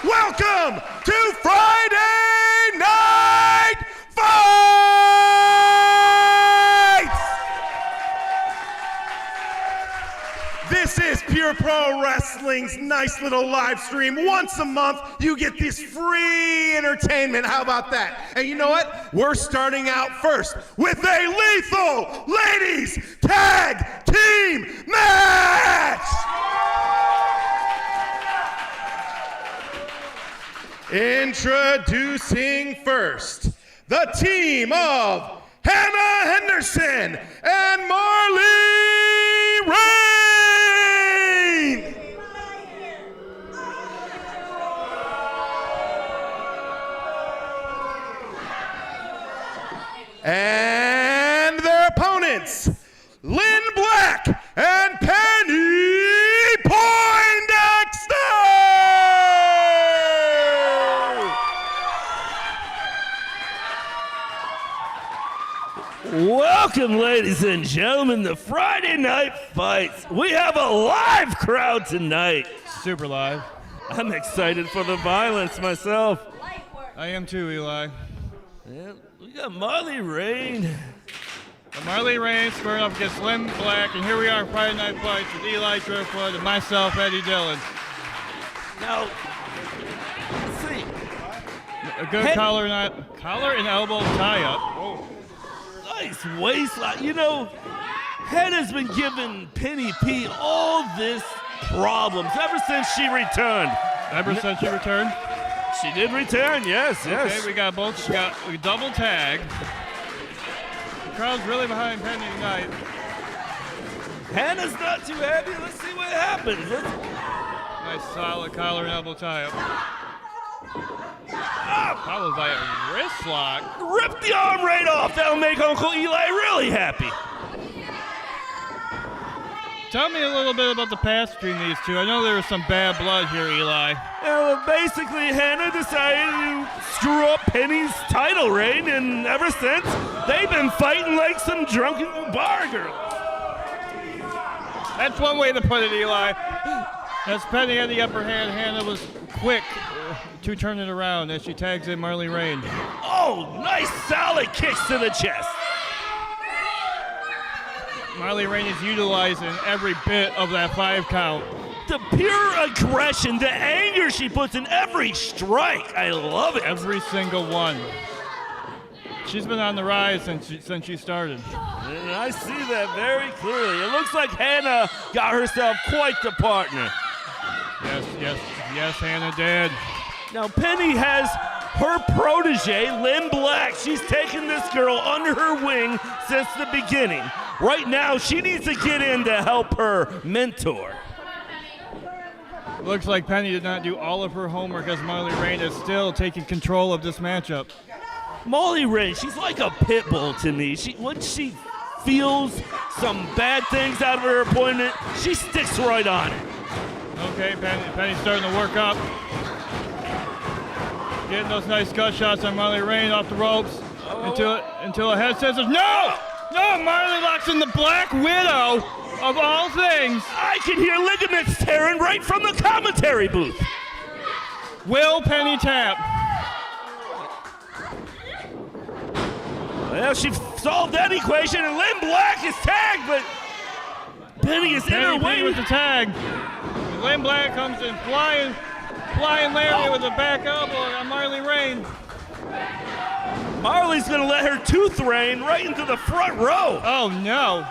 welcome to Friday Night Fights! This is Pure Pro Wrestling's nice little live stream. Once a month, you get this free entertainment. How about that? And you know what? We're starting out first with a lethal ladies tag team match! Introducing first, the team of Hannah Henderson and Marley Rain. And their opponents, Lynn Black and Penny Poindexter. Welcome, ladies and gentlemen, to Friday Night Fights. We have a live crowd tonight. Super live. I'm excited for the violence myself. I am too, Eli. Yeah, we got Marley Rain. Marley Rain squaring up against Lynn Black, and here we are in Friday Night Fights with Eli Driftwood and myself, Eddie Dillon. Now, let's see. A good collar and elbow tie-up. Oh. Nice waistline. You know, Hannah's been giving Penny P all this problems ever since she returned. She did return, yes. Okay, we got a double tag. The crowd's really behind Penny tonight. Hannah's not too happy. Let's see what happens. Nice solid collar and elbow tie-up. Followed by a wrist lock. Rip the arm right off. That'll make Uncle Eli really happy. Tell me a little bit about the past between these two. I know there was some bad blood here, Eli. Well, basically, Hannah decided to screw up Penny's title reign, and ever since, they've been fighting like some drunken bar girls. That's one way to put it, Eli. As Penny had the upper hand, Hannah was quick to turn it around as she tags in Marley Rain. Oh, nice solid kicks to the chest. Marley Rain is utilizing every bit of that 5 count. The pure aggression, the anger she puts in every strike. I love it. Every single one. She's been on the rise since she started. And I see that very clearly. It looks like Hannah got herself quite the partner. Yes, Hannah did. Now, Penny has her protege, Lynn Black. She's taken this girl under her wing since the beginning. Right now, she needs to get in to help her mentor. Looks like Penny did not do all of her homework as Marley Rain is still taking control of this matchup. Marley Rain, she's like a pit bull to me. Once she feels some bad things out of her opponent, she sticks right on it. Okay, Penny's starting to work up. Getting those nice gut shots on Marley Rain off the ropes until a head says, no! No, Marley locks in the Black Widow of all things. I can hear ligaments tearing right from the commentary booth. Will Penny tap? Well, she solved that equation, and Lynn Black is tagged, but Penny is in her way with the tag. Lynn Black comes in flying Larry with a back elbow on Marley Rain. Marley's gonna let her tooth rain right into the front row. Oh no.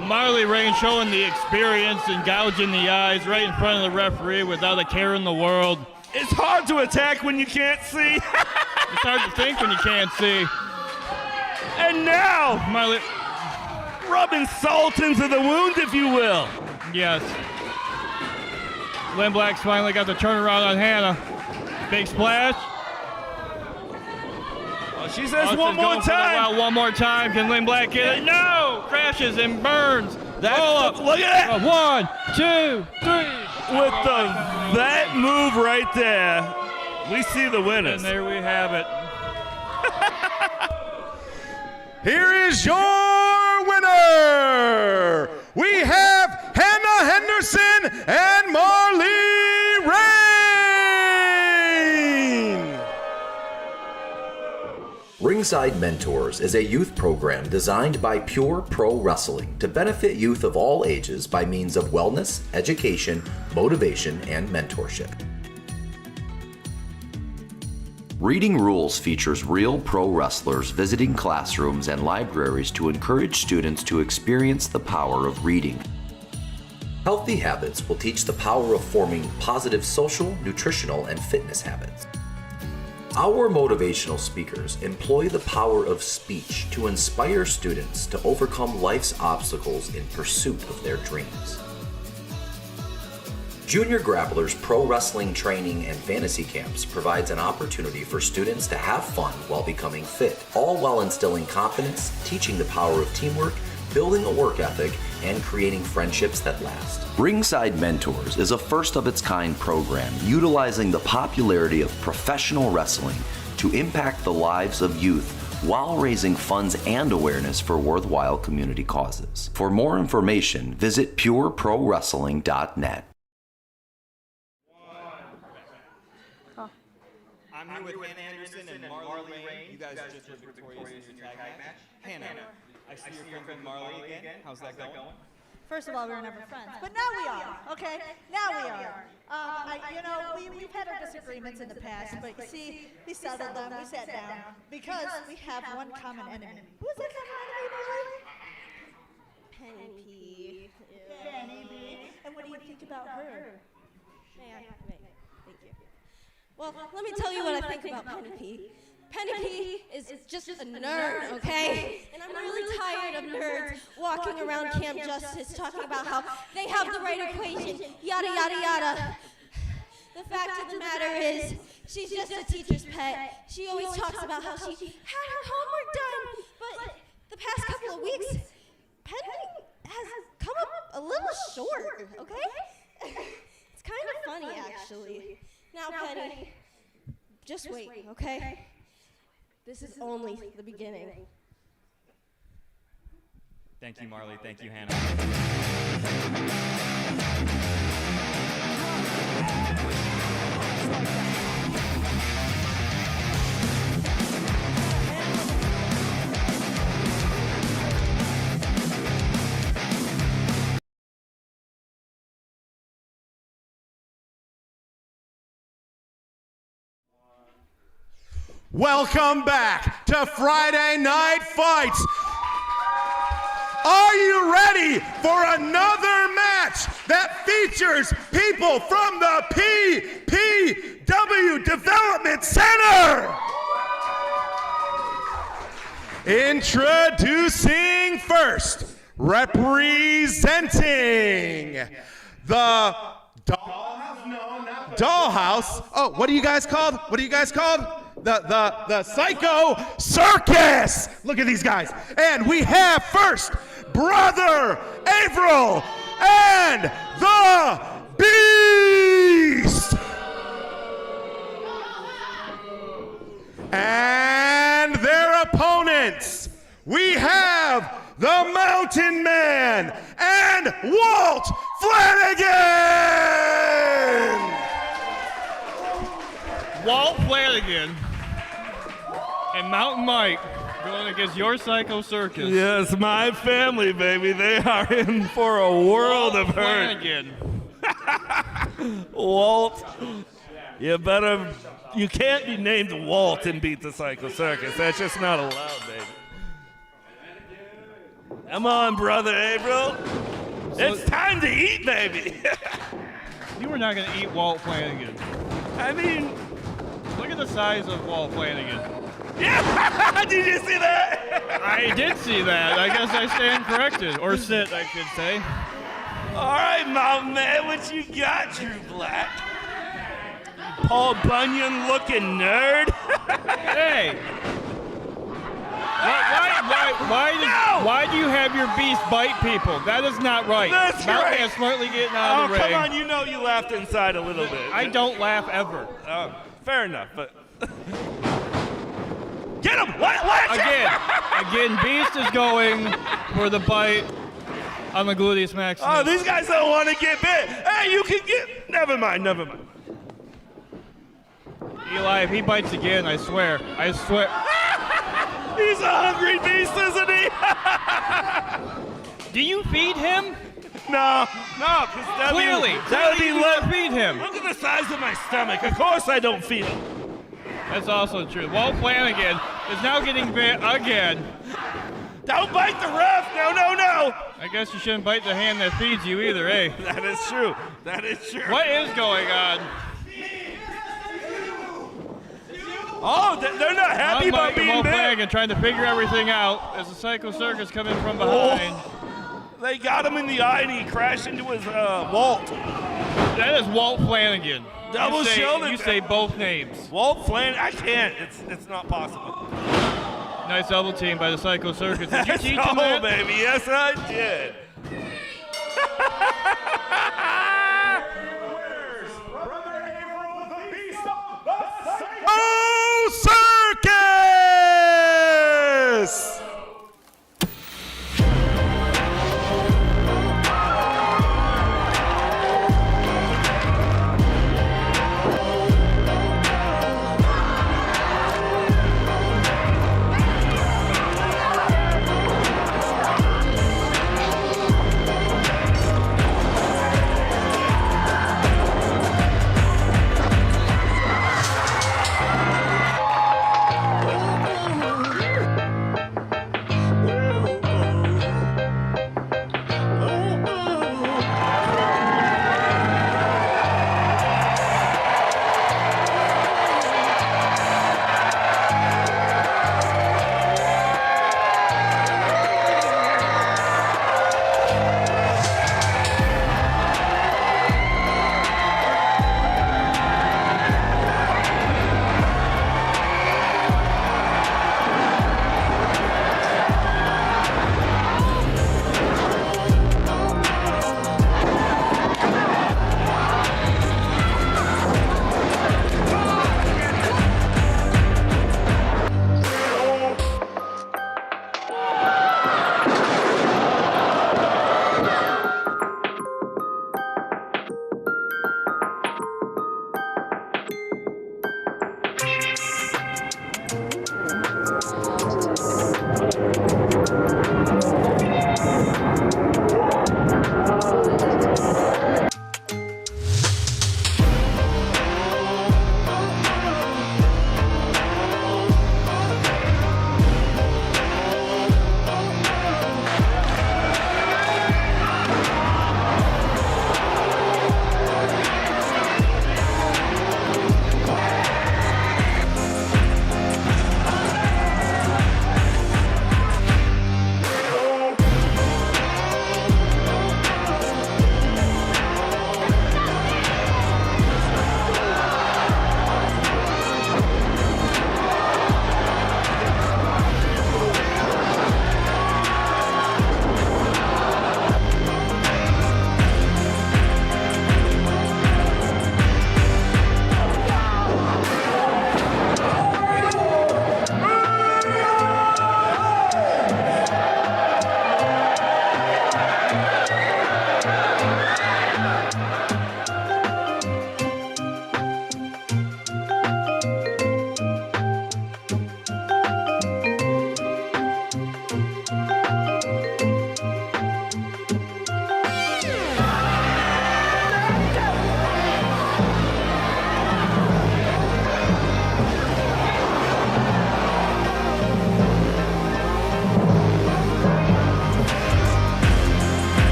Marley Rain showing the experience and gouging the eyes right in front of the referee without a care in the world. It's hard to attack when you can't see. It's hard to think when you can't see. And now, Marley rubbing salt into the wound, if you will. Yes. Lynn Black's finally got the turnaround on Hannah. Big splash. Oh, she says one more time. One more time. Can Lynn Black get it? No! Crashes and burns. Look at that. 1, 2, 3. With that move right there, we see the winners. And there we have it. Here is your winner. We have Hannah Henderson Ringside Mentors is a youth program designed by Pure Pro Wrestling to benefit youth of all ages by means of wellness, education, motivation, and mentorship. Reading Rules features real pro wrestlers visiting classrooms and libraries to encourage students to experience the power of reading. Healthy Habits will teach the power of forming positive social, nutritional, and fitness habits. Our motivational speakers employ the power of speech to inspire students to overcome life's obstacles in pursuit of their dreams. Junior Grapplers Pro Wrestling Training and Fantasy Camps provides an opportunity for students to have fun while becoming fit, all while instilling confidence, teaching the power of teamwork, building a work ethic, and creating friendships that last. Ringside Mentors is a first-of-its-kind program utilizing the popularity of professional wrestling to impact the lives of youth while raising funds and awareness for worthwhile community causes. For more information, visit pureprowrestling.net. I'm here with Hannah Anderson and Marley Rain. You guys just were victorious in your tag match. Hannah, I see your friend Marley again. How's that going? First of all, we were never friends, but now we are, okay? Now we are. We've had our disagreements in the past, but you see, we settled them, we sat down, because we have one common enemy. Who's that common enemy, Marley? Penny P. Penny P. And what do you think about her? Thank you. Well, let me tell you what I think about Penny P. Penny P is just a nerd, okay? And I'm really tired of nerds walking around Camp Justice talking about how they have the right equation, yada, yada, yada. The fact of the matter is, she's just a teacher's pet. She always talks about how she had her homework done, but the past couple of weeks, Penny has come up a little short, okay? It's kind of funny, actually. Now, Penny, just wait, okay? This is only the beginning. Thank you, Marley. Thank you, Hannah. Welcome back to Friday Night Fights. Are you ready for another match that features people from the PPW Development Center? Introducing first, representing the Dollhouse. Oh, what are you guys called? The Psycho Circus. Look at these guys. And we have first Brother Averill and the Beast. And their opponents, we have the Mountain Man and Walt Flanagan. Walt Flanagan and Mountain Mike going against your Psycho Circus. Yes, my family, baby. They are in for a world of hurt. Flanagan. Walt, you can't be named Walt and beat the Psycho Circus. That's just not allowed, baby. Come on, Brother Averill. It's time to eat, baby. You were not going to eat Walt Flanagan. I mean, look at the size of Walt Flanagan. Yeah, did you see that? I did see that. I guess I stand corrected. Or sit, I should say. All right, my man, what you got, Drew Black? Paul Bunyan looking nerd. Hey. Why do you have your beast bite people? That is not right. That's Mountain right. Man smartly getting out of the ring. Come on, you know you laughed inside a little bit. I don't laugh ever. Fair enough, but... Get him! Watch Again, Beast is going for the bite on the gluteus maximus. Oh, these guys don't want to get bit. Hey, you can get... Never mind. Eli, if he bites again, I swear. He's a hungry beast, isn't he? Do you feed him? No, because that'd Clearly be you don't feed him. Look at the size of my stomach. Of course I don't feed him. That's also true. Walt Flanagan is now getting bit again. Don't bite the ref. No. I guess you shouldn't bite the hand that feeds you either, eh? That is true. What is going on? Oh, they're not happy about being Walt bit. Flanagan trying to figure everything out as the Psycho Circus come in from behind. Oh, they got him in the eye and he crashed into his Walt. That is Walt Flanagan. Double shoulder. You say both names. Walt Flanagan. I can't. It's not possible. Nice double team by the Psycho Circus. Did you teach him Oh, that? baby. Yes, I did. Oh, circus!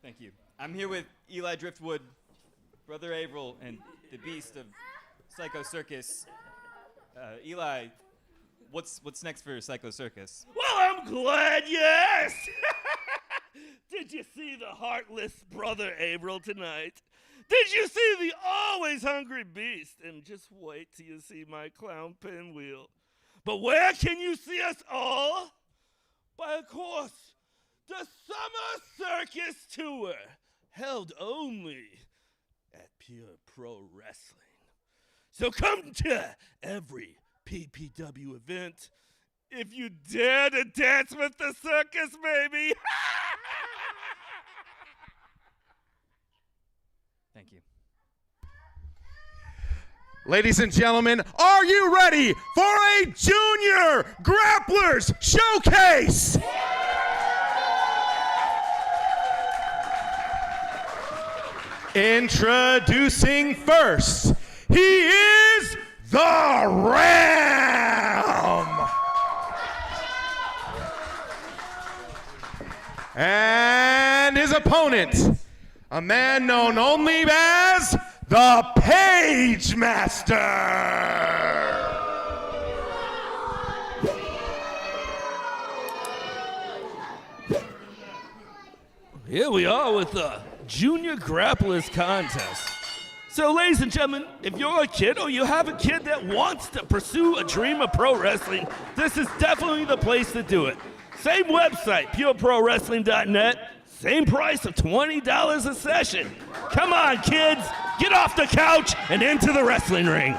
Thank you. I'm here with Eli Driftwood, Brother Averill, and the Beast of Psycho Circus. Eli, what's next for Psycho Circus? Well, I'm glad you asked. Did you see the heartless Brother Averill tonight? Did you see the always hungry Beast? And just wait till you see my clown pinwheel. But where can you see us all? By, of course, the Summer Circus Tour, held only at pure pro wrestling. So come to every PPW event if you dare to dance with the circus, baby. Thank you. Ladies and gentlemen, are you ready for a Junior Grapplers Showcase? Introducing first, he is the Ram! And his opponent, a man known only as the Page Master. Here we are with the Junior Grapplers Contest. So, ladies and gentlemen, if you're a kid or you have a kid that wants to pursue a dream of pro wrestling, this is definitely the place to do it. Same website, pureprowrestling.net. Same price of $20 a session. Come on, kids. Get off the couch and into the wrestling ring.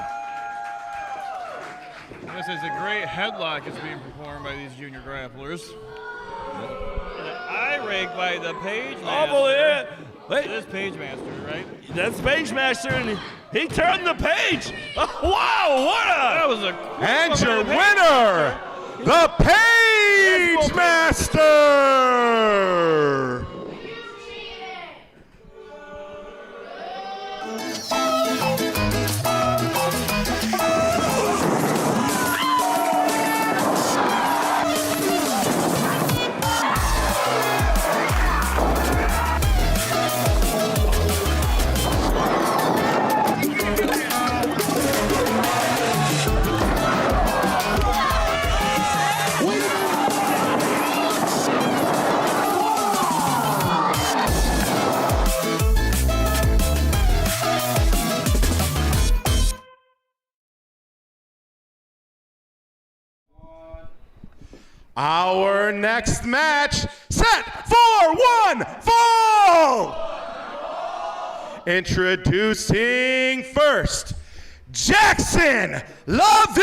This is a great headlock that's being performed by these junior grapplers. An eye rig by the Page Master. Oh, yeah. Wait. It is Page Master, right? That's Page Master, and he turned the page. Oh, wow, what a... That was a... And your winner, the Page Master! Our next match, set for one fall! Introducing first, Jackson Levine!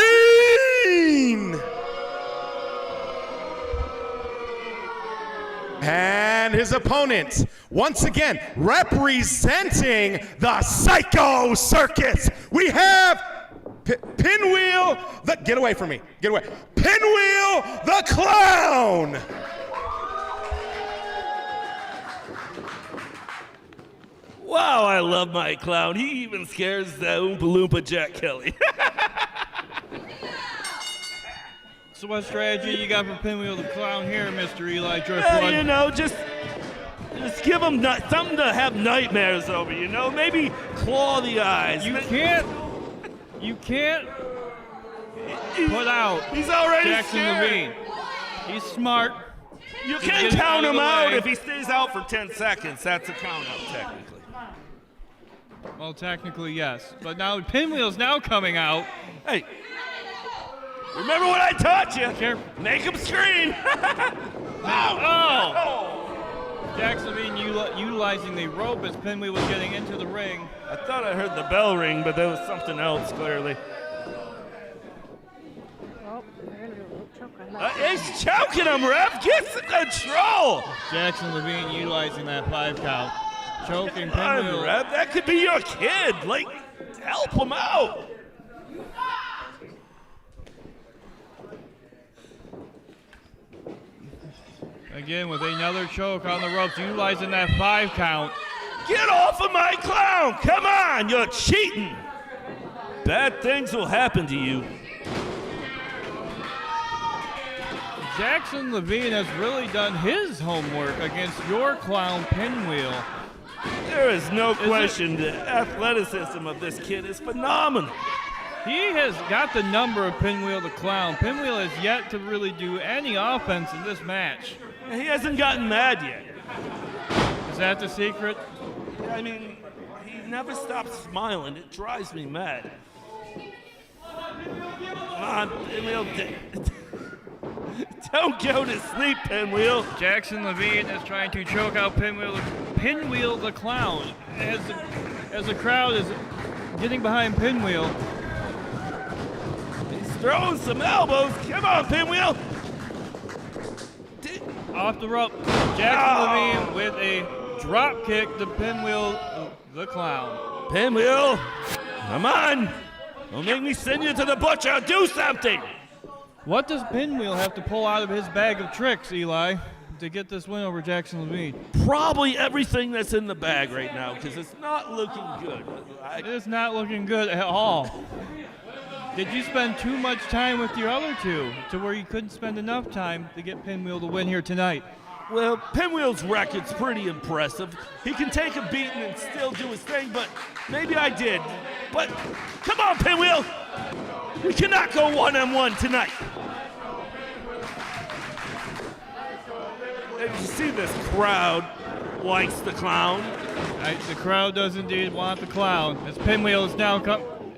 And his opponent, once again, representing the Psycho Circus, we have Pinwheel, get away from me, get away. Pinwheel the Clown. Wow, I love my clown. He even scares the Oompa Loompa Jack Kelly. So what strategy you got for Pinwheel the Clown here, Mr. Eli Driftwood? You know, just give him something to have nightmares over, you know? Maybe claw the eyes. You can't put out He's already Jackson scared. Levine. He's smart. You He's can getting count out of him the out way. if he stays out for 10 seconds. That's a count out, technically. Well, technically, yes. But now Pinwheel's now coming out. Hey, remember what I taught you? Careful. Make him scream. Oh! Jackson Levine utilizing the rope as Pinwheel was getting into the ring. I thought I heard the bell ring, but there was something else, clearly. He's choking him, ref. Get some control. Jackson Levine utilizing that 5 count. Choking Come on, Pinwheel. ref. That could be your kid. Like, help him out. Again with another choke on the ropes, utilizing that 5 count. Get off of my clown. Come on, you're cheating. Bad things will happen to you. Jackson Levine has really done his homework against your clown Pinwheel. There is no question the athleticism of this kid is phenomenal. He has got the number of Pinwheel the Clown. Pinwheel has yet to really do any offense in this match. He hasn't gotten mad yet. Is that the secret? I mean, he never stops smiling. It drives me mad. Come on, Pinwheel. Don't go to sleep, Pinwheel. Jackson Levine is trying to choke out Pinwheel the Clown. As as the crowd is getting behind Pinwheel. He's throwing some elbows. Come on, Pinwheel. Off the rope, Jackson Levine with a drop kick to Pinwheel the Clown. Pinwheel, come on. Don't make me send you to the butcher. Do something. What does Pinwheel have to pull out of his bag of tricks, Eli, to get this win over Jackson Levine? Probably everything that's in the bag right now, because it's not looking good. It is not looking good at all. Did you spend too much time with your other two to where you couldn't spend enough time to get Pinwheel to win here tonight? Well, Pinwheel's record's pretty impressive. He can take a beating and still do his thing, but maybe I did. But come on, Pinwheel. We cannot go one-on-one tonight. As you see, this crowd likes the Clown. The crowd does indeed want the Clown. As Pinwheel is now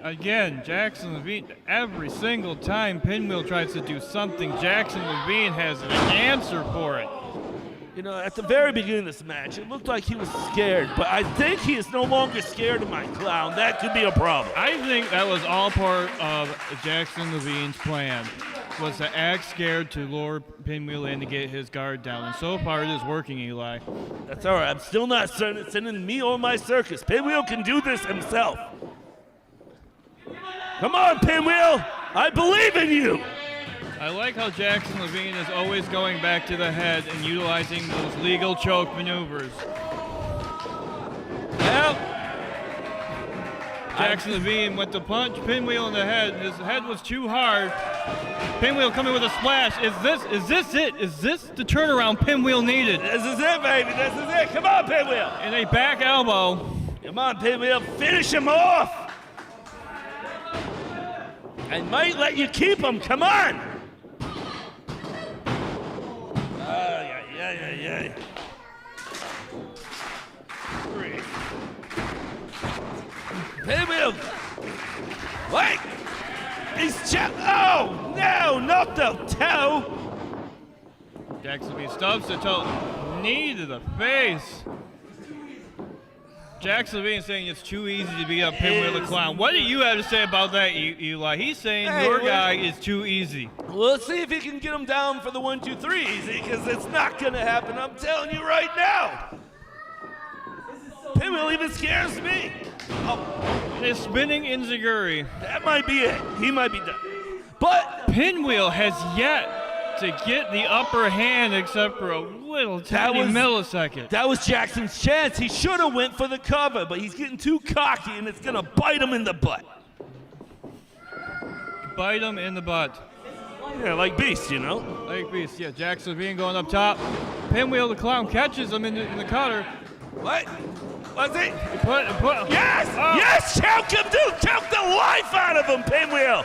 again, Jackson Levine, every single time Pinwheel tries to do something, Jackson Levine has an answer for it. You know, at the very beginning of this match, it looked like he was scared, but I think he is no longer scared of my Clown. That could be a problem. I think that was all part of Jackson Levine's plan, was to act scared to lure Pinwheel in to get his guard down, and so far it is working, Eli. That's all right. I'm still not sending me on my circus. Pinwheel can do this himself. Come on, Pinwheel. I believe in you. I like how Jackson Levine is always going back to the head and utilizing those legal choke maneuvers. Well, Jackson Levine went to punch Pinwheel in the head. His head was too hard. Pinwheel coming with a splash. Is this it? Is this the turnaround Pinwheel needed? This is it, baby. This is it. Come on, Pinwheel. And a back elbow. Come on, Pinwheel. Finish him off. I might let you keep him. Come on. Yeah. Pinwheel. Wait. He's oh, no, not the toe. Jackson Levine stubs the toe. Knee to the face. Jackson Levine saying it's too easy to beat up Pinwheel the Clown. What do you have to say about that, Eli? He's saying your guy is too easy. Well, let's see if he can get him down for the 1, 2, 3 easy, because it's not going to happen. I'm telling you right now. Pinwheel even scares me. Oh. His spinning enziguri. That might be it. He might be done. But Pinwheel has yet to get the upper hand except for a little tiny millisecond. That was Jackson's chance. He should have went for the cover, but he's getting too cocky, and it's going to bite him in the butt. Bite him in the butt. Yeah, like Beast, you know? Like Beast, yeah. Jackson Levine going up top. Pinwheel the Clown catches him in the cutter. What? What's it? Yes! Oh. Yes! Choke him, dude! Choke the life out of him, Pinwheel!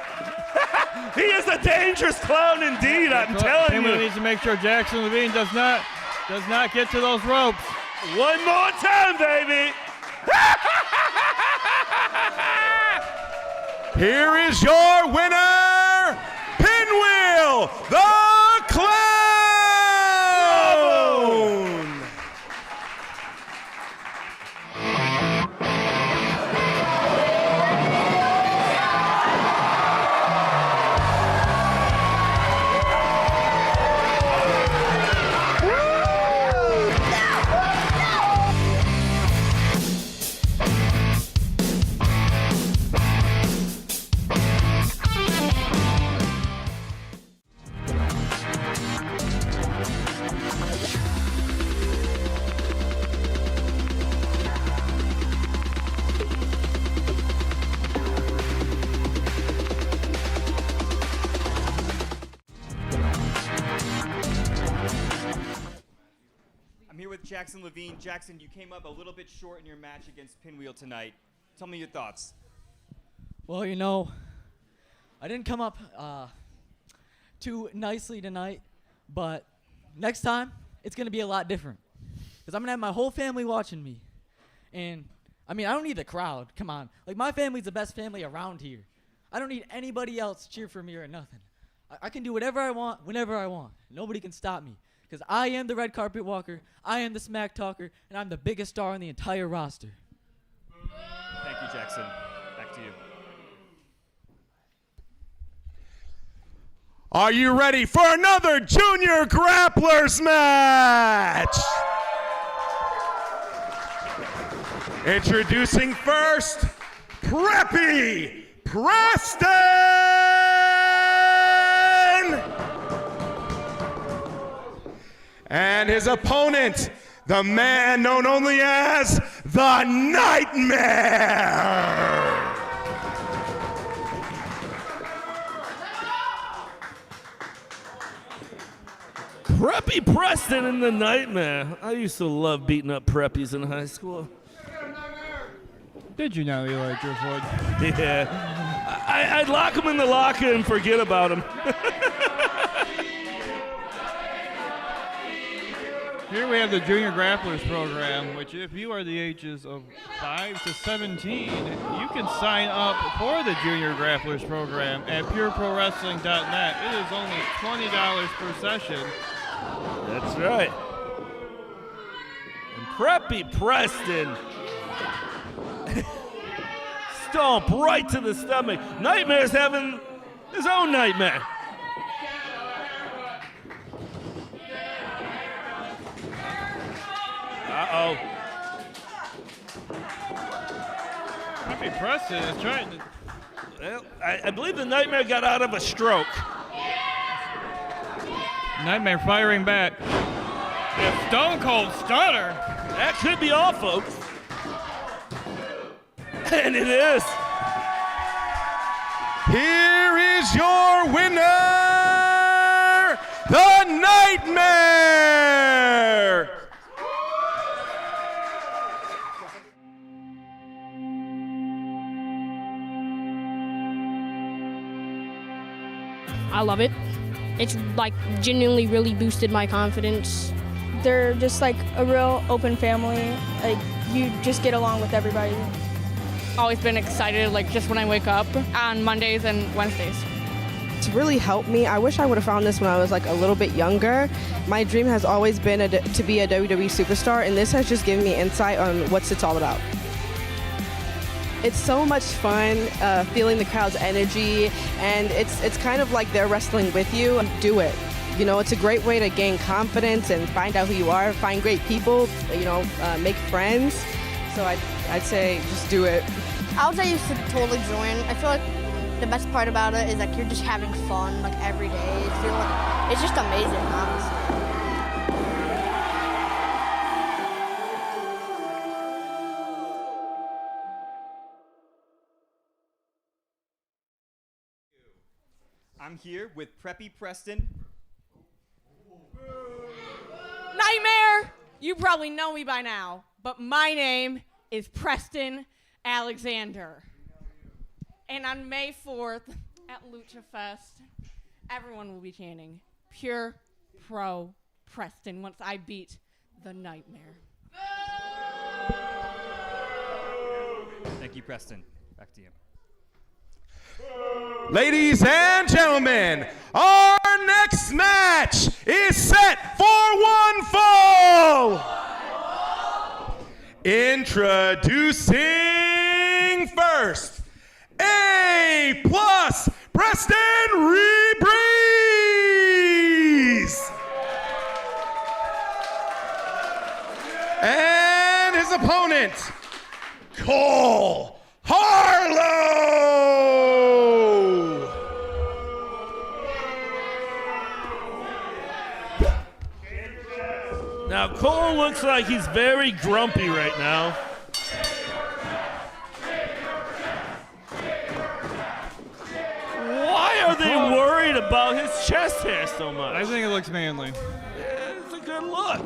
He is a dangerous clown indeed, I'm telling you. Pinwheel needs to make sure Jackson Levine does not get to those ropes. One more time, baby! Here is your winner, Pinwheel the Clown! Jackson Levine. Jackson, you came up a little bit short in your match against Pinwheel tonight. Tell me your thoughts. Well, you know, I didn't come up too nicely tonight, but next time it's going to be a lot different because I'm going to have my whole family watching me. And, I mean, I don't need the crowd. Come on. Like, my family's the best family around here. I don't need anybody else to cheer for me or nothing. I can do whatever I want, whenever I want. Nobody can stop me. Because I am the red carpet walker, I am the smack talker, and I'm the biggest star on the entire roster. Preston, back to you. Are you ready for another Junior Grapplers match? Introducing first, Preppy Preston! And his opponent, the man known only as the Nightmare! Preppy Preston and the Nightmare. I used to love beating up preppies in high school. Did you now, Eli Driftwood? Yeah. I'd lock him in the locker and forget about him. Here we have the Junior Grapplers program, which if you are the ages of 5 to 17, you can sign up for the Junior Grapplers program at pureprowrestling.net. It is only $20 per session. That's right. And Preppy Preston. Stomp right to the stomach. Nightmare's having his own nightmare. Uh-oh. Preppy Preston is trying to... Well, I believe the Nightmare got out of a stroke. Nightmare firing back. A Stone Cold Stunner. That could be all, folks. And it is. Here is your winner, the Nightmare! I love it. It's like genuinely really boosted my confidence. They're just like a real open family. Like you just get along with everybody. Always been excited, like just when I wake up on Mondays and Wednesdays. It's really helped me. I wish I would have found this when I was like a little bit younger. My dream has always been to be a WWE superstar, and this has just given me insight on what it's all about. It's so much fun feeling the crowd's energy, and it's kind of like they're wrestling with you. Do it. You know, it's a great way to gain confidence and find out who you are, find great people, you know, make friends. So I'd say just do it. I would say you should totally join. I feel like the best part about it is like you're just having fun like every day. It's just amazing, honestly. I'm here with Preppy Preston. Nightmare! You probably know me by now, but my name is Preston Alexander. And on May 4th at Lucha Fest, everyone will be chanting Pure Pro Preston once I beat the Nightmare. Thank you, Preston. Back to you. Ladies and gentlemen, our next match is set for one fall. Introducing first, A+ Preston Rebreeze. And his opponent, Cole Harlow. Now, Cole looks like he's very grumpy right now. Why are they worried about his chest hair so much? I think it looks manly. Yeah, it's a good look.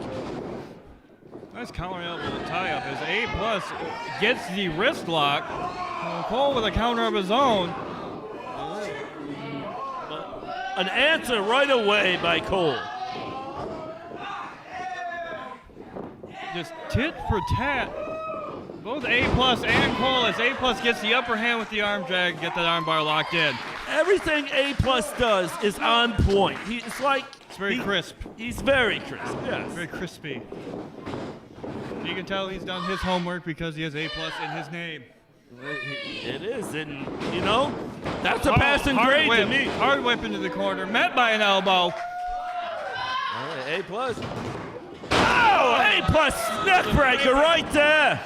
Nice collar elbow tie-up as A+ gets the wrist lock. Cole with a counter of his own. An answer right away by Cole. Just tit for tat. Both A+ and Cole as A+ gets the upper hand with the arm drag, get that arm bar locked in. Everything A+ does is on point. It's very crisp. He's very crisp, yes. Very crispy. You can tell he's done his homework because he has A+ in his name. It is, and that's a passing grade to me. Hard whip into the corner, met by an elbow. A+. Oh, A+ neck breaker right there.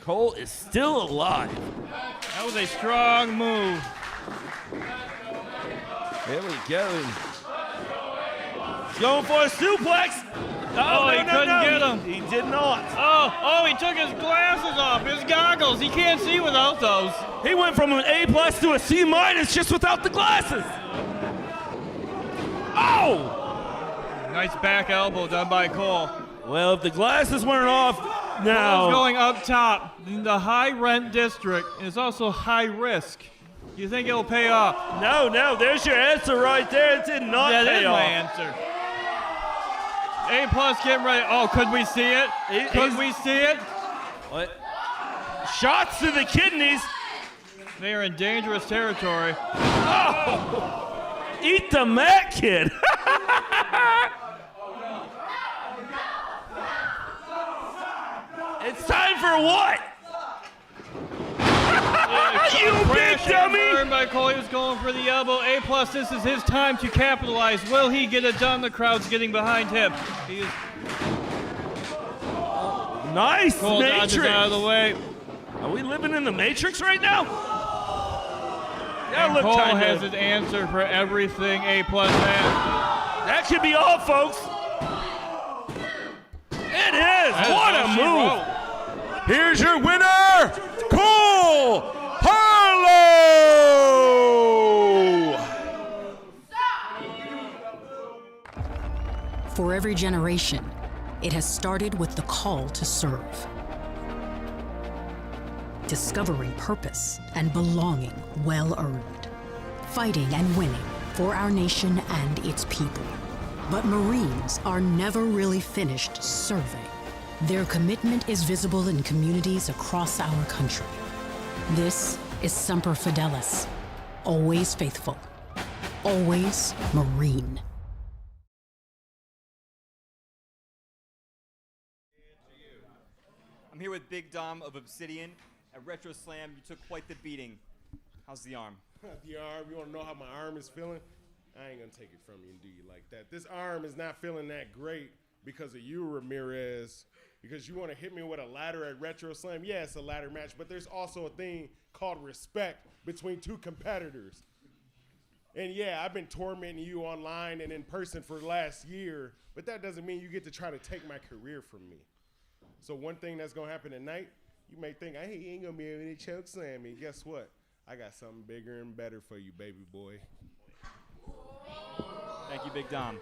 Cole is still alive. That was a strong move. There we go. He's going for a suplex. He couldn't get him. He did not. Oh, he took his glasses off, his goggles. He can't see without those. He went from an A+ to a C- just without the glasses. Oh! Nice back elbow done by Cole. Well, if the glasses weren't off, now. Cole's going up top in the high rent district. And it's also high risk. You think it'll pay off? No, there's your answer right there. It did not pay off. That is my answer. A+ getting ready. Oh, could we see it? Could we see it? What? Shots to the kidneys. They are in dangerous territory. Oh! Eat the mat, kid. It's time for what? You big dummy! By Cole, he was going for the elbow. A+, this is his time to capitalize. Will he get it done? The crowd's getting behind him. He is. Nice Cole Matrix. dodges out of the way. Are we living in the Matrix right now? And Cole has his answer for everything A+ has. That could be all, folks. It is. What a move. Here's your winner, Cole Harlow. For every generation, it has started with the call to serve. Discovering purpose and belonging well earned. Fighting and winning for our nation and its people. But Marines are never really finished serving. Their commitment is visible in communities across our country. This is Semper Fidelis. Always faithful. Always Marine. I'm here with Big Dom of Obsidian. At RetroSlam, you took quite the beating. How's the arm? The arm, you want to know how my arm is feeling? I ain't going to take it from you and do you like that. This arm is not feeling that great because of you, Ramirez, because you want to hit me with a ladder at RetroSlam. Yeah, it's a ladder match, but there's also a thing called respect between two competitors. And yeah, I've been tormenting you online and in person for the last year, but that doesn't mean you get to try to take my career from me. So one thing that's going to happen tonight, you may think, hey, he ain't going to be able to choke slam me. Guess what? I got something bigger and better for you, baby boy. Thank you, Big Dom.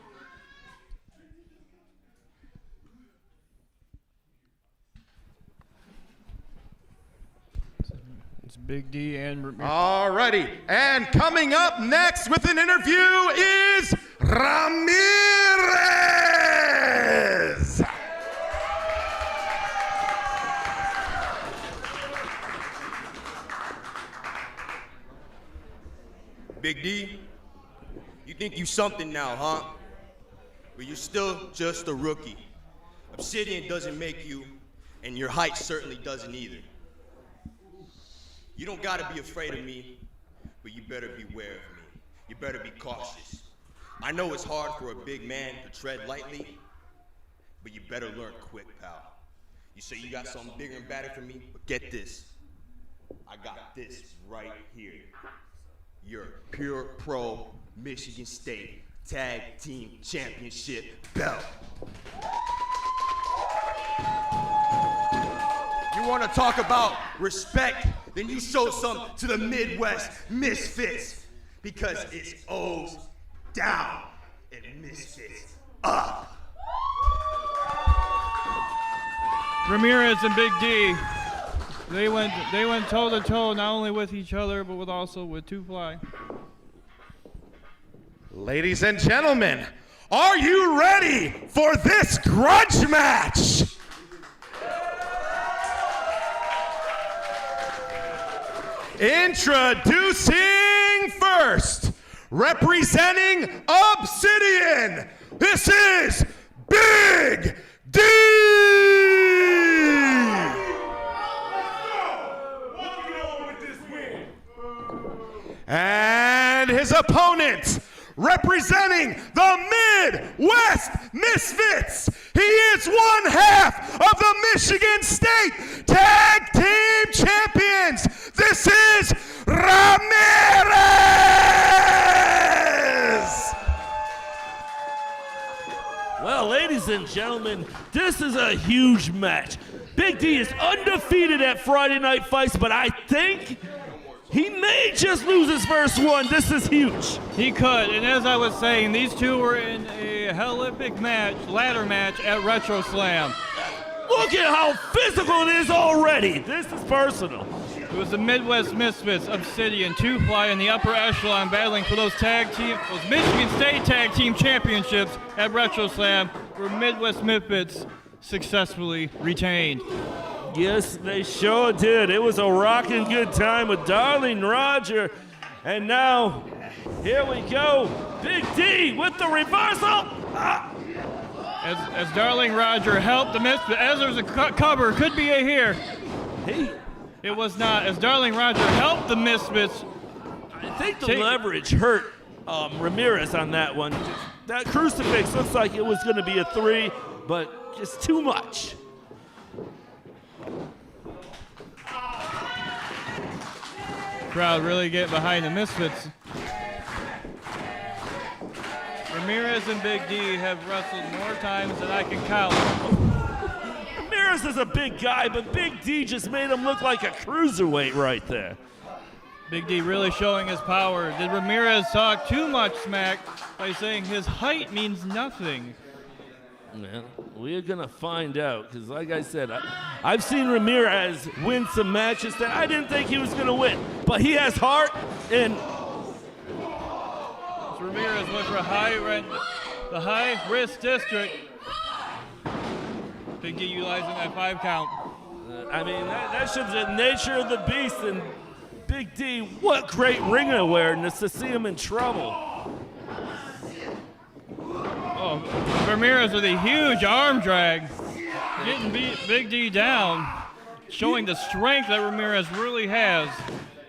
It's Big D and Ramirez. All righty, and coming up next with an interview is Ramirez. Big D, you think you something now, huh? But you're still just a rookie. Obsidian doesn't make you, and your height certainly doesn't either. You don't gotta be afraid of me, but you better beware of me. You better be cautious. I know it's hard for a big man to tread lightly, but you better learn quick, pal. You say you got something bigger and badder for me, but get this. I got this right here. Your Pure Pro Michigan State Tag Team Championship belt. You want to talk about respect? Then you show some to the Midwest misfits, because it's O's down and misfits up. Ramirez and Big D, they went toe to toe, not only with each other, but also with Two Fly. Ladies and gentlemen, are you ready for this grudge match? Introducing first, representing Obsidian, this is Big D! And his opponent, representing the Midwest Misfits, he is one half of the Michigan State Tag Team Champions. This is Ramirez! Well, ladies and gentlemen, this is a huge match. Big D is undefeated at Friday Night Fights, but I think he may just lose his first one. This is huge. He could, and as I was saying, these two were in a hellific match, ladder match at RetroSlam. Look at how physical it is already. This is personal. It was the Midwest Misfits, Obsidian, Two-Fly in the upper echelon battling for those Michigan State Tag Team Championships at RetroSlam, where Midwest Misfits successfully retained. Yes, they sure did. It was a rocking good time with Darling Roger. And now, here we go. Big D with the reversal. As Darling Roger helped the Misfits, as there's a cover, could be a here. It was not. As Darling Roger helped the Misfits. I think the leverage hurt Ramirez on that one. That crucifix looks like it was going to be a 3, but just too much. Crowd really get behind the Misfits. Ramirez and Big D have wrestled more times than I can count. Ramirez is a big guy, but Big D just made him look like a cruiserweight right there. Big D really showing his power. Did Ramirez talk too much smack by saying his height means nothing? Well, we're going to find out, because like I said, I've seen Ramirez win some matches that I didn't think he was going to win. But he has heart, and Ramirez went for the high-risk district. Big D utilizing that 5 count. I mean, that shows the nature of the beast, and Big D, what great ring awareness to see him in trouble. Oh, Ramirez with a huge arm drag, getting Big D down, showing the strength that Ramirez really has.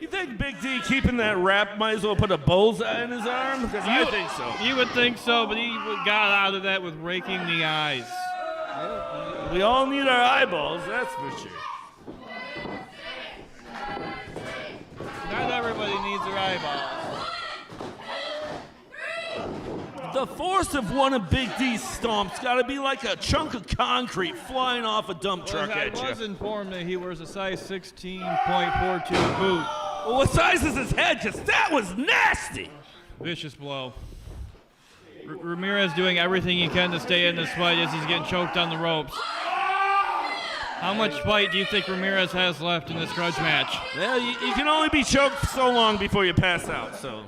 You think Big D keeping that wrap might as well put a bullseye in his arm? Because I think so. You would think so, but he got out of that with raking the eyes. We all need our eyeballs, that's for sure. Not everybody needs their eyeballs. The force of one of Big D's stomps got to be like a chunk of concrete flying off a dump truck at you. I was informed that he wears a size 16.42 boot. Well, what size is his head? Because that was nasty. Vicious blow. Ramirez doing everything he can to stay in this fight as he's getting choked on the ropes. How much fight do you think Ramirez has left in this grudge match? Well, you can only be choked so long before you pass out, so.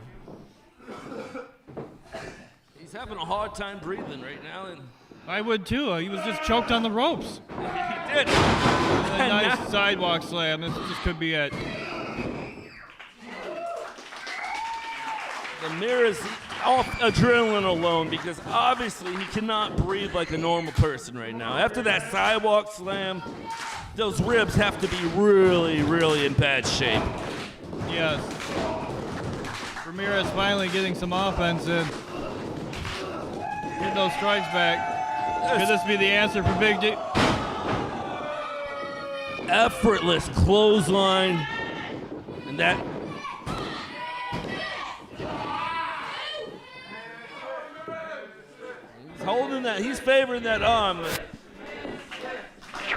He's having a hard time breathing right now. And I would too. He was just choked on the ropes. He did. A nice sidewalk slam. This could be it. Ramirez off adrenaline alone, because obviously he cannot breathe like a normal person right now. After that sidewalk slam, those ribs have to be really, really in bad shape. Yes. Ramirez finally getting some offense in. Getting those strikes back. Could this be the answer for Big D? Effortless clothesline. And that. He's holding that. He's favoring that arm.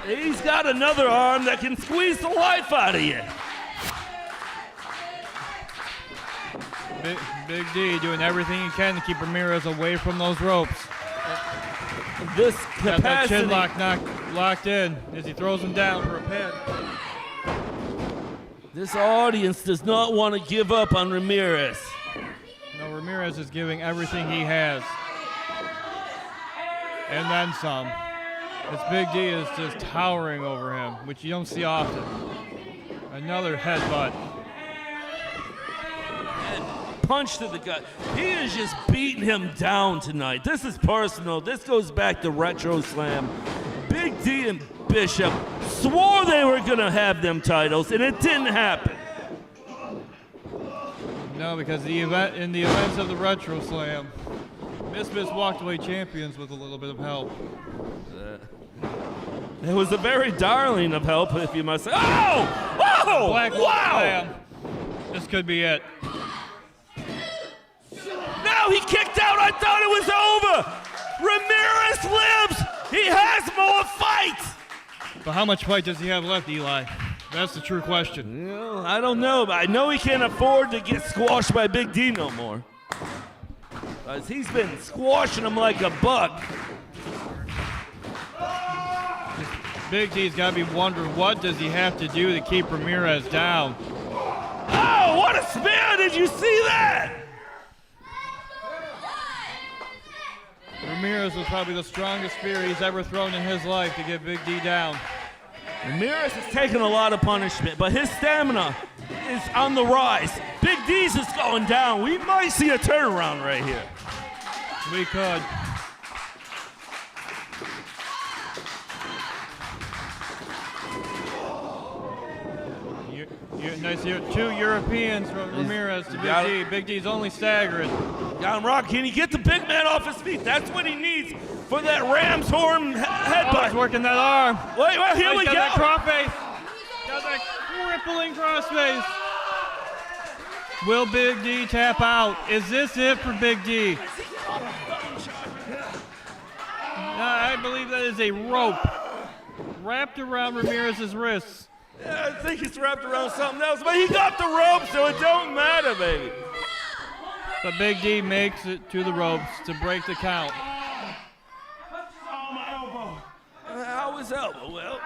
He's got another arm that can squeeze the life out of you. Big D doing everything he can to keep Ramirez away from those ropes. This got that capacity. chin lock locked in as he throws him down for a pin. This audience does not want to give up on Ramirez. No, Ramirez is giving everything he has. And then some. This Big D is just towering over him, which you don't see often. Another headbutt. Punch to the gut. He is just beating him down tonight. This is personal. This goes back to RetroSlam. Big D and Bishop swore they were going to have them titles, and it didn't happen. No, because in the events of the RetroSlam, Miss walked away champions with a little bit of help. It was a very darling of help, if you must say. Oh! Oh! Black Wow! Slam. This could be it. No, he kicked out. I thought it was over. Ramirez lives. He has more fights. But how much fight does he have left, Eli? That's the true question. Well, I don't know, but I know he can't afford to get squashed by Big D no more. Because he's been squashing him like a buck. Big D's got to be wondering, what does he have to do to keep Ramirez down? Oh, what a spear! Did you see that? Ramirez was probably the strongest spear he's ever thrown in his life to get Big D down. Ramirez has taken a lot of punishment, but his stamina is on the rise. Big D's is going down. We might see a turnaround right here. We could. Nice here. 2 Europeans from Ramirez to Big D. Big D's only staggering. Got him rock. Can he get the big man off his feet? That's what he needs for that ram's horn headbutt. Oh, he's working that arm. Wait, well, here we go. Got that crossface. Got that crippling crossface. Will Big D tap out? Is this it for Big D? I believe that is a rope wrapped around Ramirez's wrists. Yeah, I think it's wrapped around something else, but he got the rope, so it don't matter, baby. But Big D makes it to the ropes to break the count. Oh, my elbow. How was elbow? Well.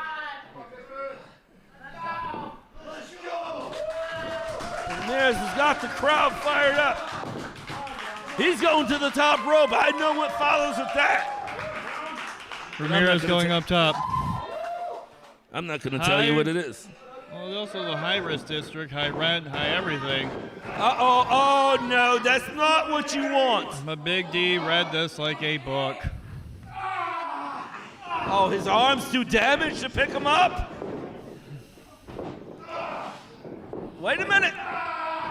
Ramirez has got the crowd fired up. He's going to the top rope. I know what follows with that. Ramirez going up top. I'm not going to tell you what it is. Well, also the high-risk district, high rent, high everything. Uh-oh, oh no, that's not what you want. But Big D read this like a book. Oh, his arm's too damaged to pick him up? Wait a minute.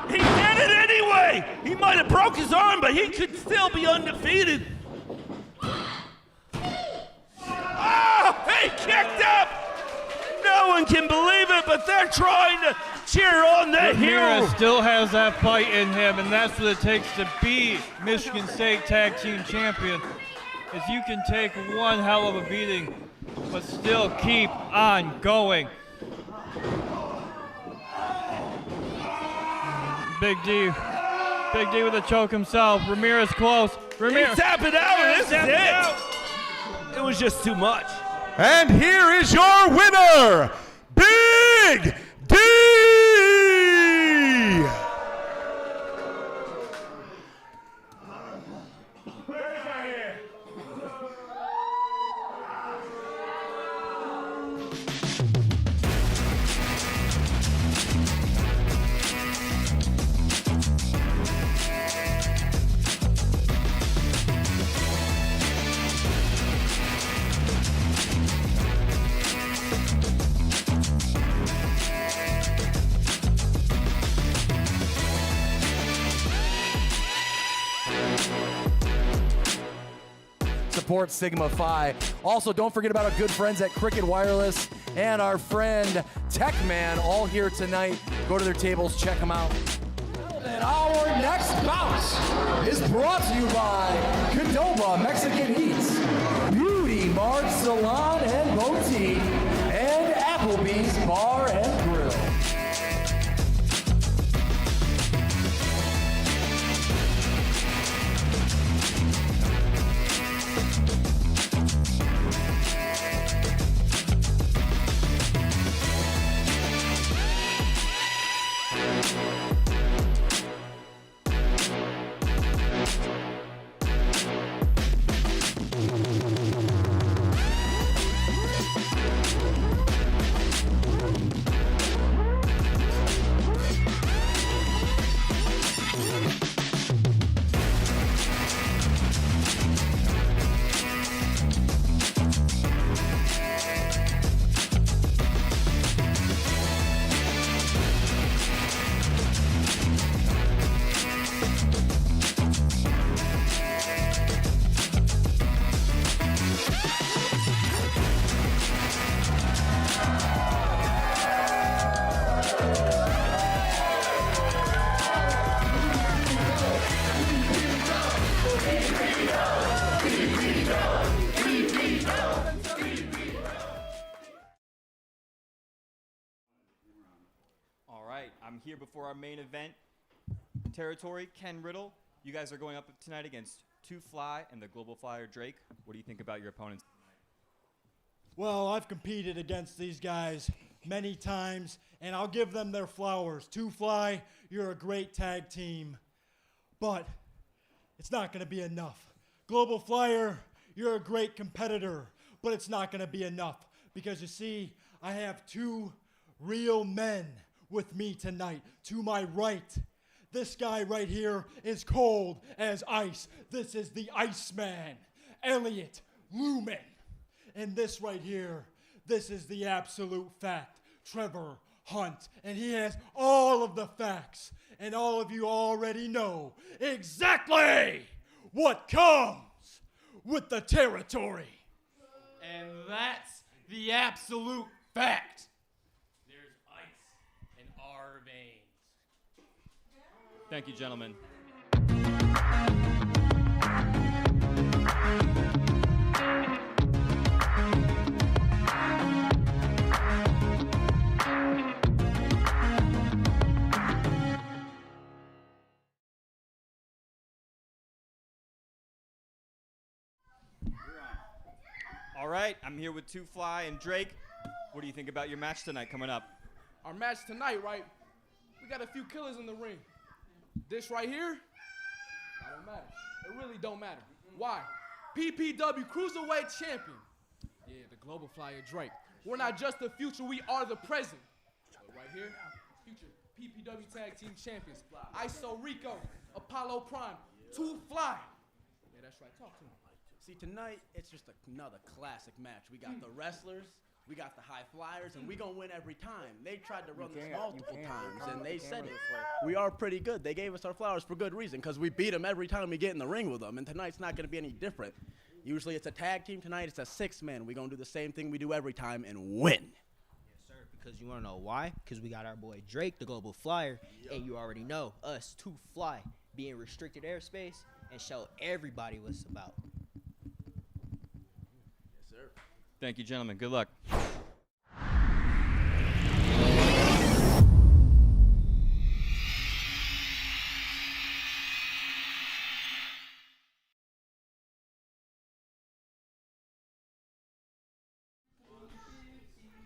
He did it anyway. He might have broke his arm, but he could still be undefeated. Oh, he kicked up. No one can believe it, but they're trying to cheer on that hero. Ramirez still has that fight in him, and that's what it takes to be Michigan State Tag Team Champion. Is you can take one hell of a beating, but still keep on going. Big D with a choke himself. Ramirez close. Ramirez. He's tapping out, and this is it. It was just too much. And here is your winner, Big D! Support Sigma Phi. Also, don't forget about our good friends at Cricket Wireless and our friend Techman, all here tonight. Go to their tables, check them out. And our next bout is brought to you by Qdoba Mexican Eats, Beauty Mart Salon and Boutique, and Applebee's Bar and Grill. All right, I'm here before our main event territory. Ken Riddle, you guys are going up tonight against Two Fly and the Global Flyer Drake. What do you think about your opponents? Well, I've competed against these guys many times, and I'll give them their flowers. Two Fly, you're a great tag team, but it's not going to be enough. Global Flyer, you're a great competitor, but it's not going to be enough because you see, I have two real men with me tonight. To my right, this guy right here is cold as ice. This is the Iceman, Elliot Lumen. And this right here, this is the absolute fact, Trevor Hunt. And he has all of the facts. And all of you already know exactly what comes with the territory. And that's the absolute fact. There's ice in our veins. Thank you, gentlemen. All right, I'm here with Two Fly and Drake. What do you think about your match tonight coming up? Our match tonight, right? We got a few killers in the ring. This right here, that don't matter. It really don't matter. Why? PPW Cruiserweight Champion. Yeah, the Global Flyer Drake. We're not just the future, we are the present. But right here, future PPW Tag Team Champions. ISO Rico, Apollo Prime, Two Fly. Yeah, that's right. Talk to me. See, tonight, it's just another classic match. We got the wrestlers, we got the high flyers, and we gonna win every time. They tried to run this multiple times, and they said it. We are pretty good. They gave us our flowers for good reason, because we beat them every time we get in the ring with them, and tonight's not gonna be any different. Usually it's a tag team. Tonight it's a six-man. We're gonna do the same thing we do every time and win. Yes, sir, because you wanna know why? Because we got our boy Drake, the Global Flyer, and you already know us, Two Fly, being restricted airspace, and show everybody what's about. Thank you, gentlemen. Good luck.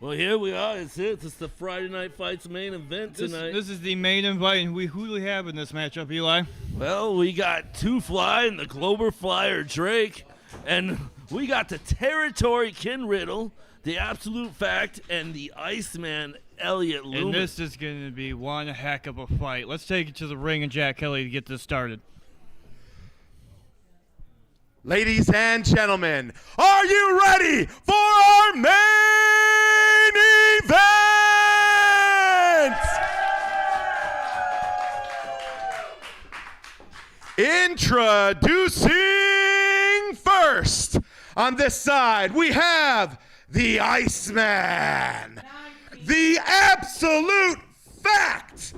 Well, here we are. It's it. It's the Friday Night Fights main event tonight. This is the main event. Who do we have in this matchup, Eli? Well, we got Two Fly and the Global Flyer Drake, and we got the Territory Ken Riddle, the Absolute Fact, and the Iceman Elliot Lumen. And this is going to be one heck of a fight. Let's take it to the ring and Jack Kelly to get this started. Ladies and gentlemen, are you ready for our main event? Introducing first, on this side, we have the Iceman, the Absolute Fact,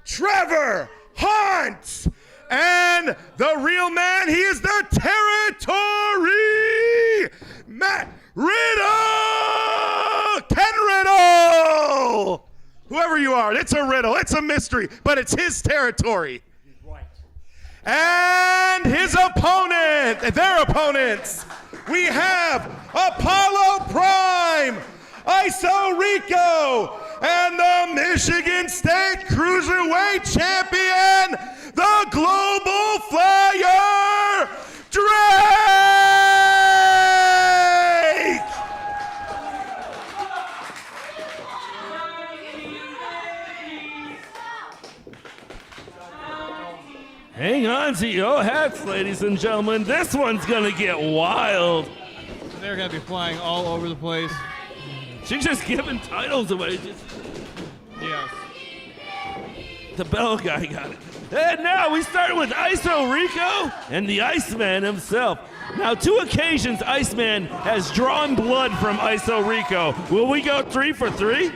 Trevor Hunt, and the real man, he is the Territory, Matt Riddle, Ken Riddle. Whoever you are, it's a riddle, it's a mystery, but it's his territory. And his opponent, their opponents, we have Apollo Prime, ISO Rico, and the Michigan State Cruiserweight Champion, the Global Flyer, Drake! Hang on to your hats, ladies and gentlemen. This one's gonna get wild. They're gonna be flying all over the place. She's just giving titles away. Yes. The bell guy got it. And now we started with ISO Rico and the Iceman himself. Now, 2 occasions Iceman has drawn blood from ISO Rico. Will we go 3 for 3?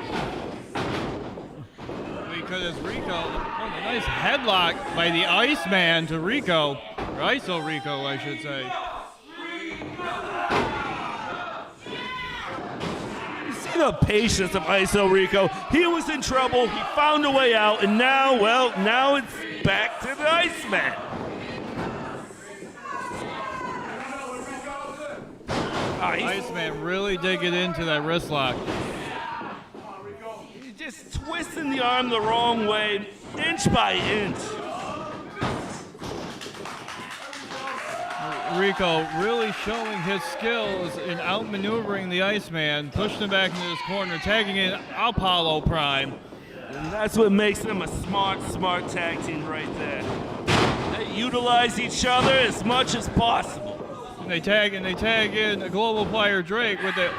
Because Rico, a nice headlock by the Iceman to Rico, or ISO Rico, I should say. the patience of ISO Rico. He was in trouble. He found a way out, and now, well, now it's back to the Iceman. Iceman really did get into that wrist lock. He's just twisting the arm the wrong way, inch by inch. Rico really showing his skills in outmaneuvering the Iceman, pushing him back into his corner, tagging in Apollo Prime. And that's what makes them a smart tag team right there. They utilize each other as much as possible. And they tag in a global player Drake with a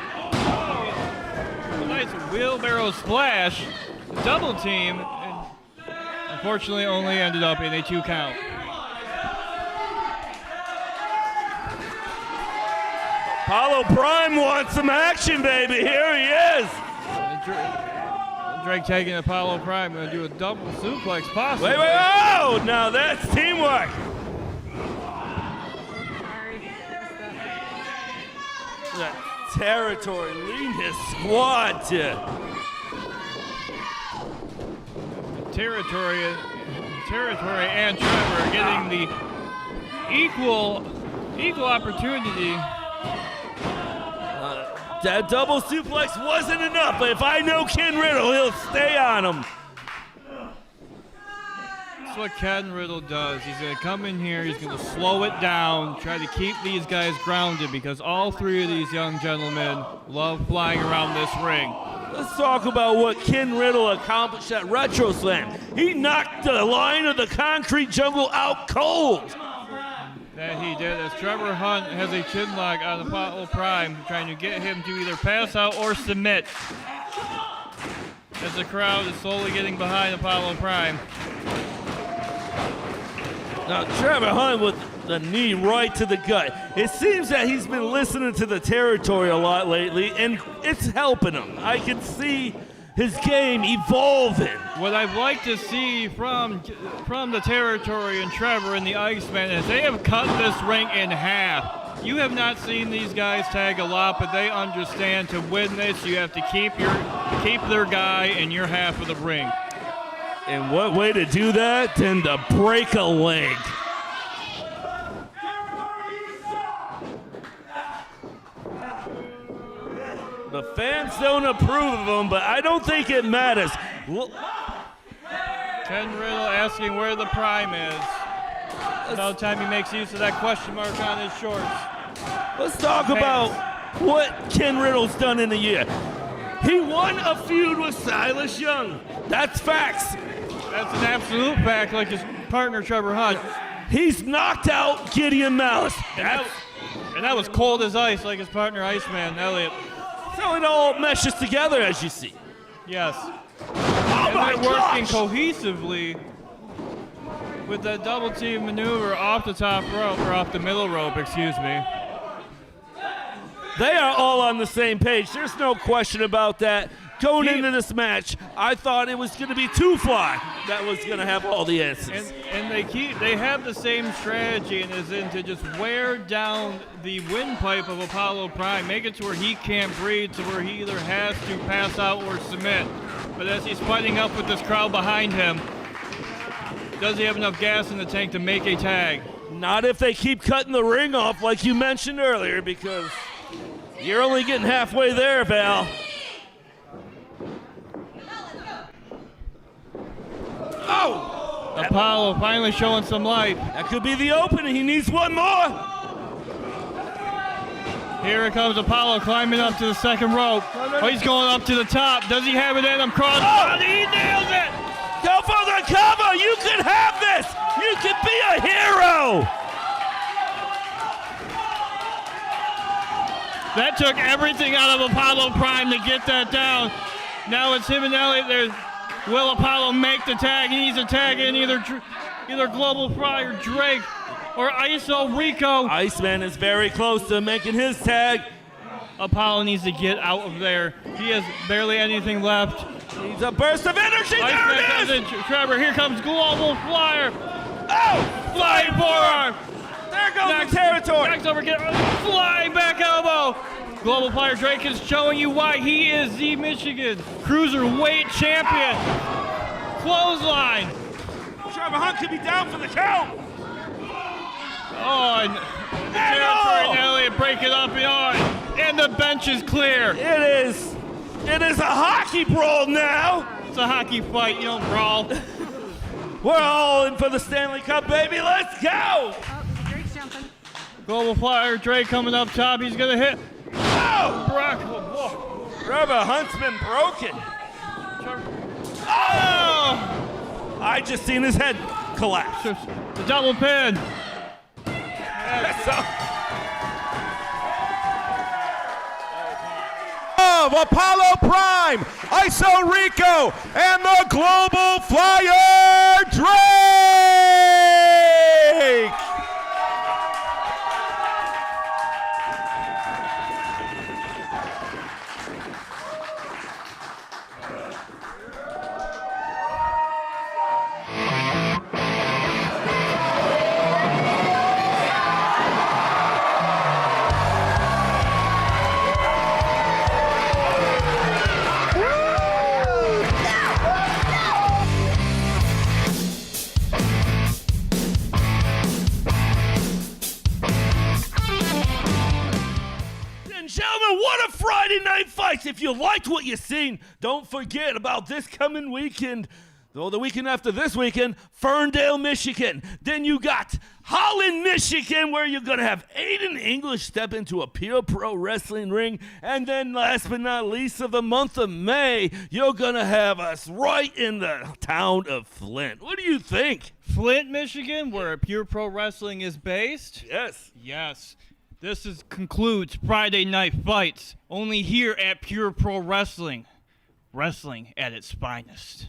nice wheelbarrow splash, double team, and unfortunately only ended up in a 2 count. Apollo Prime wants some action, baby. Here he is. Drake taking Apollo Prime, going to do a double suplex possibly. Wait, oh! Now that's teamwork. That territory leading his squad to territory and Trevor getting the equal opportunity. That double suplex wasn't enough, but if I know Ken Riddle, he'll stay on him. That's what Ken Riddle does. He's going to come in here, he's going to slow it down, try to keep these guys grounded because all 3 of these young gentlemen love flying around this ring. Let's talk about what Ken Riddle accomplished at RetroSlam. He knocked the line of the concrete jungle out cold. That he did, as Trevor Hunt has a chin lock on Apollo Prime, trying to get him to either pass out or submit. As the crowd is slowly getting behind Apollo Prime. Now Trevor Hunt with the knee right to the gut. It seems that he's been listening to the territory a lot lately, and it's helping him. I can see his game evolving. What I'd like to see from the territory and Trevor and the Iceman is they have cut this ring in half. You have not seen these guys tag a lot, but they understand to win this, you have to keep their guy in your half of the ring. And what way to do that than to break a leg? The fans don't approve of him, but I don't think it matters. Ken Riddle asking where the Prime is. About time he makes use of that question mark on his shorts. Let's talk about what Ken Riddle's done in the year. He won a feud with Silas Young. That's facts. That's an absolute fact, like his partner Trevor Hunt. He's knocked out Gideon Malice. And that was cold as ice, like his partner Iceman Elliott. So it all meshes together, as you see. Yes. Oh and my they're working gosh! cohesively with that double team maneuver off the top rope, or off the middle rope, excuse me. They are all on the same page. There's no question about that. Going into this match, I thought it was going to be Two-Fly that was going to have all the answers. And they have the same strategy, and is in to just wear down the windpipe of Apollo Prime, make it to where he can't breathe, to where he either has to pass out or submit. But as he's fighting up with this crowd behind him, does he have enough gas in the tank to make a tag? Not if they keep cutting the ring off like you mentioned earlier, because you're only getting halfway there, Val. Oh! Apollo finally showing some life. That could be the opening. He needs one more. Here comes Apollo climbing up to the second rope. Oh, he's going up to the top. Does he have it in him? Cross. Oh! He nails it. Go for the cover. You can have this. You can be a hero. That took everything out of Apollo Prime to get that down. Now it's him and Elliott. Will Apollo make the tag? He needs a tag in either Global Fry or Drake or ISO Rico. Iceman is very close to making his tag. Apollo needs to get out of there. He has barely anything left. Needs a burst of energy. Iceman There comes it in. is. Trevor, here comes Global Flyer. Oh! Flying forearm. There goes the territory. Next over, flying back elbow. Global Flyer Drake is showing you why he is the Michigan Cruiserweight Champion. Clothesline. Trevor Hunt could be down for the count. Oh, and the territory and Elliott break it up and the bench is clear. It is a hockey brawl now. It's a hockey fight, you don't brawl. We're all in for the Stanley Cup, baby. Let's go. Global Flyer Drake coming up top. He's gonna hit. Oh! Trevor Hunt's been broken. Oh! I just seen his head collapse. The double pin. Of Apollo Prime, ISO Rico, and the Global Flyer Drake! Gentlemen, what a Friday night fight. If you liked what you seen, don't forget about this coming weekend. Though the weekend after this weekend, Ferndale, Michigan. Then you got Holland, Michigan, where you're going to have Aiden English step into a pure pro wrestling ring. And then last but not least of the month of May, you're going to have us right in the town of Flint. What do you think? Flint, Michigan, where pure pro wrestling is based? Yes. Yes. This concludes Friday Night Fights, only here at Pure Pro Wrestling. Wrestling at its finest.